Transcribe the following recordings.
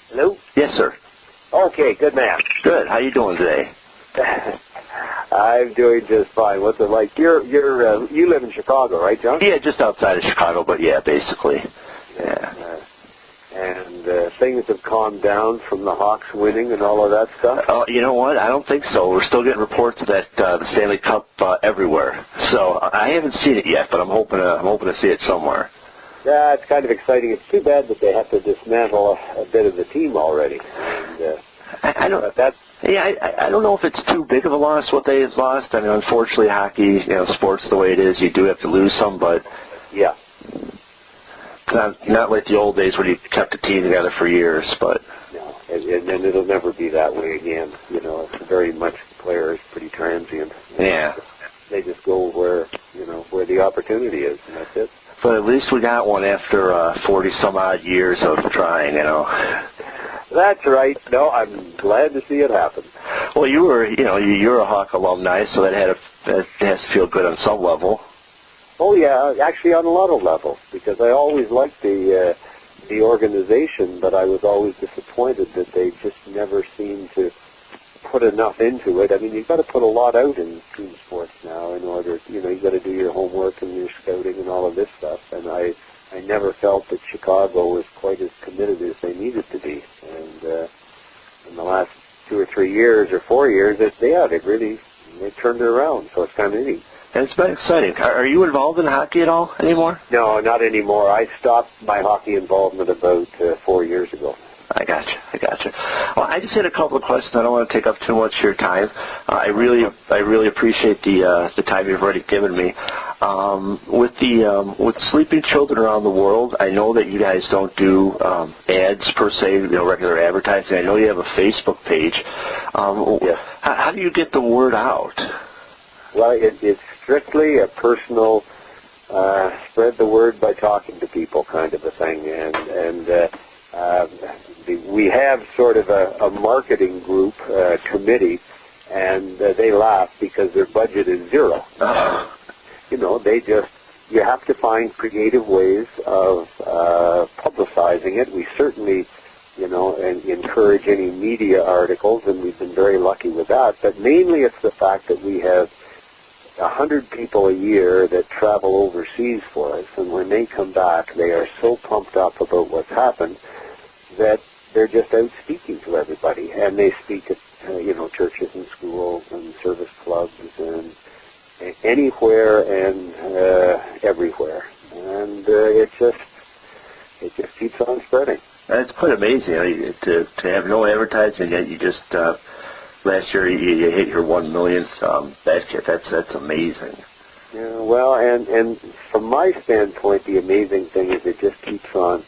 Hello? Yes, sir. Okay, good man. Good. How you doing today? I'm doing just fine. What's it like? You live in Chicago, right, John? Yeah, just outside of Chicago, but yeah, basically. Yeah. And things have calmed down from the Hawks winning and all of that stuff? Oh, you know what? I don't think so. We're still getting reports of that the Stanley Cup everywhere. So I haven't seen it yet, but I'm hoping to see it somewhere. Yeah, it's kind of exciting. It's too bad that they have to dismantle a bit of the team already. And, I don't. That's I don't know if it's too big of a loss what they've lost. I mean, unfortunately, hockey, sports the way it is, you do have to lose some, but yeah. Not like the old days when you kept the team together for years, but. No, and it'll never be that way again. It's very much players, pretty transient. Yeah. They just go where the opportunity is, and that's it. But at least we got one after 40-some-odd years of trying, That's right. No, I'm glad to see it happen. Well, you're a Hawk alumni, so that has to feel good on some level. Oh yeah, actually on a lot of levels, because I always liked the organization, but I was always disappointed that they just never seemed to put enough into it. I mean, you've got to put a lot out in team sports now in order, you've got to do your homework and your scouting and all of this stuff, and I never felt that Chicago was quite as committed as they needed to be. And in the last 2 or 3 years or 4 years, they turned it around, so it's kind of neat. And it's been exciting. Are you involved in hockey at all anymore? No, not anymore. I stopped my hockey involvement about 4 years ago. I gotcha. Well, I just had a couple of questions. I don't want to take up too much of your time. I really appreciate the time you've already given me. With sleeping children around the world, I know that you guys don't do ads per se, regular advertising. I know you have a Facebook page. Yes. How do you get the word out? Well, it's strictly a personal spread the word by talking to people kind of a thing, and we have sort of a marketing group committee, and they laugh because their budget is zero. You have to find creative ways of publicizing it. We certainly, and encourage any media articles, and we've been very lucky with that. But mainly it's the fact that we have 100 people a year that travel overseas for us, and when they come back, they are so pumped up about what's happened that they're just out speaking to everybody, and they speak at churches and schools and service clubs and anywhere and everywhere, and it just keeps on spreading. It's quite amazing to have no advertising, yet you just last year you hit your 1 millionth bed kit. That's amazing. Yeah, well, and from my standpoint, the amazing thing is it just keeps on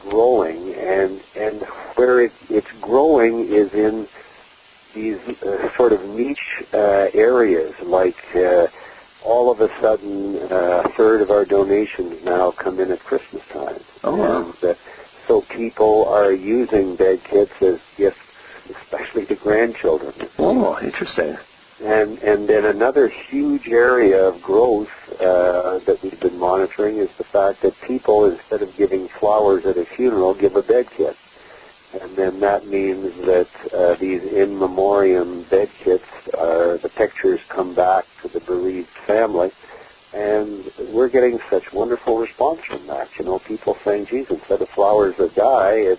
growing, and where it's growing is in these sort of niche areas, like all of a sudden a third of our donations now come in at Christmas time. Oh, wow. And so people are using bed kits as gifts, especially to grandchildren. Oh, interesting. And then another huge area of growth that we've been monitoring is the fact that people, instead of giving flowers at a funeral, give a bed kit. And then that means that these in memoriam bed kits, the pictures come back to the bereaved family, and we're getting such wonderful response from that. People saying, geez, instead of flowers that die,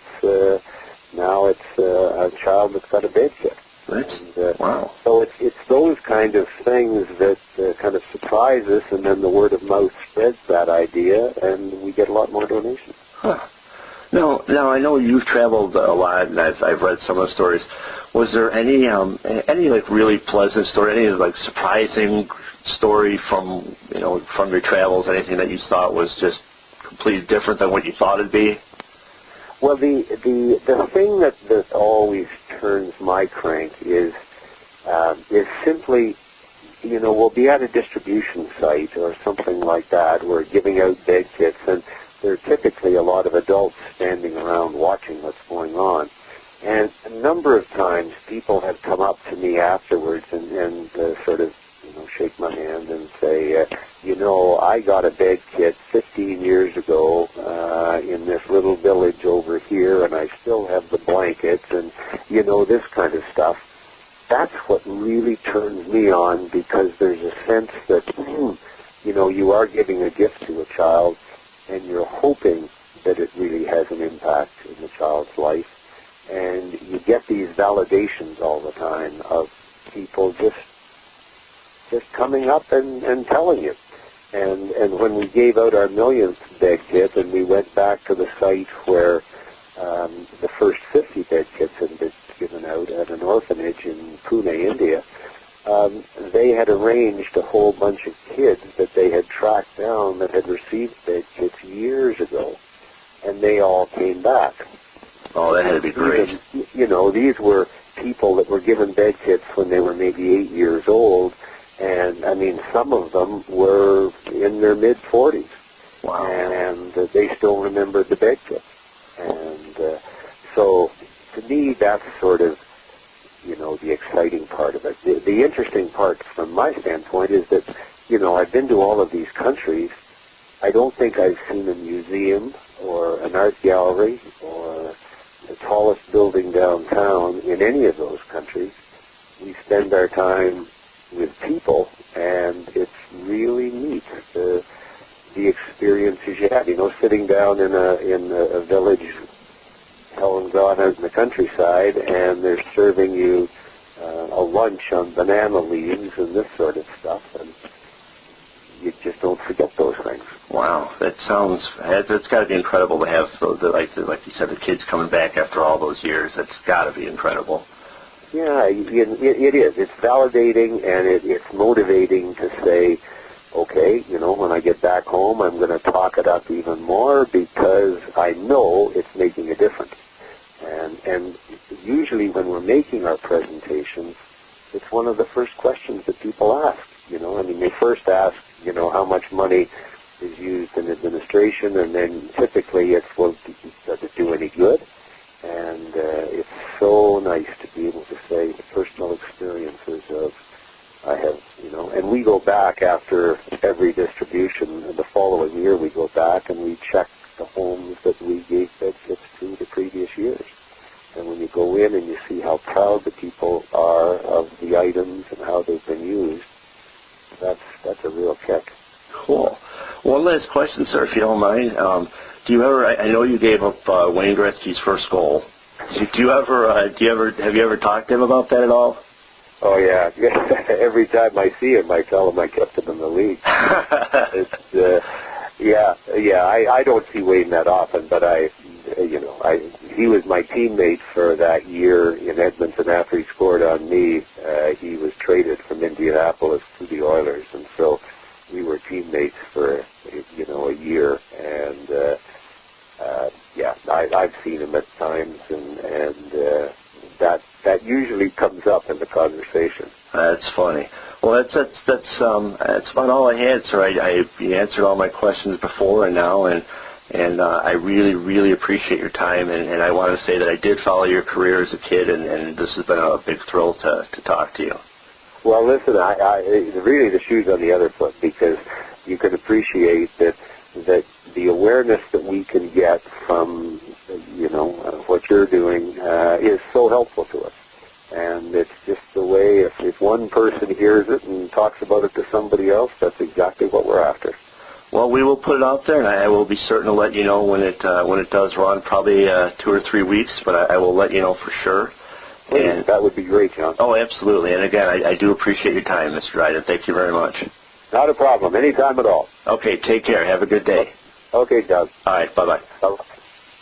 now it's a child that's got a bed kit. Wow. So it's those kind of things that kind of surprise us, and then the word of mouth spreads that idea, and we get a lot more donations. Huh. Now I know you've traveled a lot, and I've read some of the stories. Was there any like really pleasant story, any like surprising story from from your travels? Anything that you thought was just completely different than what you thought it'd be? Well, the thing that always turns my crank is simply, we'll be at a distribution site or something like that. We're giving out bed kits, and there are typically a lot of adults standing around watching what's going on. And a number of times people have come up to me afterwards and sort of shake my hand and say, I got a bed kit 15 years ago in this little village over here, and I still have the you know, this kind of stuff. That's what really turns me on, because there's a sense that, you know, you are giving a gift to a child, and you're hoping that it really has an impact in the child's life. And you get these validations all the time of people just coming up and telling you. And when we gave out our millionth bed kit, and we went back to the site where the first 50 bed kits had been given out at an orphanage in Pune, India, they had arranged a whole bunch of kids that they had tracked down that had received bed kits years ago, and they all came back. Oh, that had to be great. You know, these were people that were given bed kits when they were maybe 8 years old, and I mean, some of them were in their mid-40s. Wow. And they still remembered the bed kits. And so, to me, that's sort of, you know, the exciting part of it. The interesting part from my standpoint is that, you know, I've been to all of these countries. I don't think I've seen a museum or an art gallery or the tallest building downtown in any of those countries. We spend our time with people, and it's really neat, the experiences you have. You know, sitting down in a village, hell gone out in the countryside, and they're serving you a lunch on banana leaves and this sort of stuff, and you just don't forget those things. Wow, that's got to be incredible to have, like you said, the kids coming back after all those years. That's got to be incredible. Yeah, it is. It's validating, and it's motivating to say, okay, you know, when I get back home, I'm going to talk it up even more, because I know it's making a difference. And usually when we're making our presentations, it's one of the first questions that people ask. You know, I mean, they first ask, you know, how much money is used in administration, and then typically it's, well, does it do any good? And it's so nice to be able to say the personal experiences of, I have, you know, and we go back after every distribution, and the following year we go back and we check the homes that we gave bed kits to the previous years. And when you go in and you see how proud the people are of the items and how they've been used, that's a real kick. Cool. One last question, sir, if you don't mind. Do you ever? I know you gave up Wayne Gretzky's first goal. Have you ever talked to him about that at all? Oh yeah. Every time I see him, I tell him I kept him in the league. I don't see Wayne that often, but he was my teammate for that year in Edmonton after he scored on me. He was traded from Indianapolis to the Oilers, and so we were teammates for a year. And I've seen him at times, and that usually comes up in the conversation. That's funny. Well, that's about all I had, sir. You answered all my questions before and now, and I really, really appreciate your time, and I want to say that I did follow your career as a kid, and this has been a big thrill to talk to you. Well, listen, I really the shoe's on the other foot, because you can appreciate that the awareness that we can get from what you're doing is so helpful to us. And it's just the way, if one person hears it and talks about it to somebody else, that's exactly what we're after. Well, we will put it out there, and I will be certain to let you know when it does run, probably 2 or 3 weeks, but I will let you know for sure. And that would be great, John. Oh, absolutely. And again, I do appreciate your time, Mr. Dryden. Thank you very much. Not a problem. Anytime at all. Okay, take care. Have a good day. Okay, John. All right, bye-bye. Bye-bye.